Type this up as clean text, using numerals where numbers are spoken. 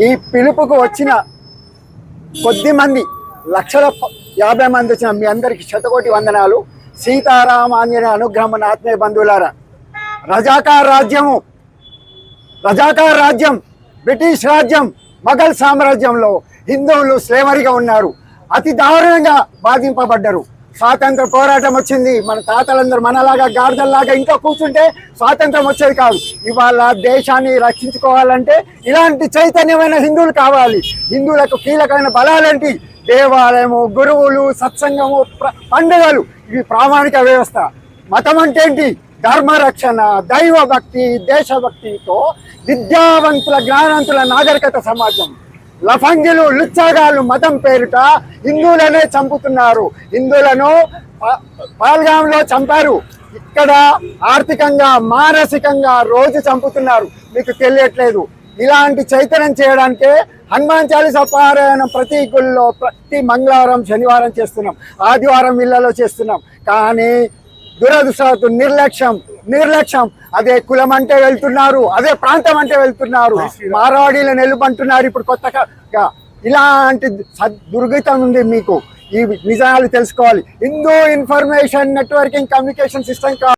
ఈ పిలుపుకు వచ్చిన కొద్ది మంది లక్షల 50 మంది వచ్చిన మీ అందరికీ శతకోటి వందనాలు. సీతారామ ఆంజనేయ అనుగ్రహం ఆత్మీయ బంధువులారా, రజాకార్ రాజ్యం బ్రిటిష్ రాజ్యం మొఘల్ సామ్రాజ్యంలో హిందువులు స్లేవరీగా ఉన్నారు. అతి దారుణంగా బాధింపబడ్డారు. స్వాతంత్ర పోరాటం వచ్చింది. మన తాతలందరూ మనలాగా గాడిదల్లాగా ఇంట్లో కూర్చుంటే స్వాతంత్రం వచ్చేది కాదు. ఇవాళ దేశాన్ని రక్షించుకోవాలంటే ఇలాంటి చైతన్యమైన హిందువులు కావాలి. హిందువులకు కీలకమైన బలాలేంటి? దేవాలయము, గురువులు, సత్సంగము, పండుగలు, ఇవి ప్రామాణిక వ్యవస్థ. మతం అంటే ఏంటి? ధర్మరక్షణ, దైవ భక్తి, దేశభక్తితో విద్యావంతుల జ్ఞానవంతుల నాగరికత సమాజం. లఫంగిలు, లుచ్చాగాళ్ళు మతం పేరిట హిందువులనే చంపుతున్నారు. హిందువులను పహల్గాంలో చంపారు. ఇక్కడ ఆర్థికంగా, మానసికంగా రోజు చంపుతున్నారు. మీకు తెలియట్లేదు. ఇలాంటి చైతన్యం చేయడానికే హనుమాన్ చాలీసా పారాయణం ప్రతి గుళ్ళో ప్రతి మంగళవారం, శనివారం చేస్తున్నాం. ఆదివారం ఇళ్లలో చేస్తున్నాం. కానీ దురదృష్టవశాత్తు నిర్లక్ష్యం. అదే కులం అంటే వెళ్తున్నారు, అదే ప్రాంతం అంటే వెళ్తున్నారు. మార్వాడీలను నిలుబంటున్నారు. ఇప్పుడు కొత్తగా ఇలాంటి దుర్గతం ఉంది. మీకు ఈ నిజాలు తెలుసుకోవాలి. Hindu information networking communication system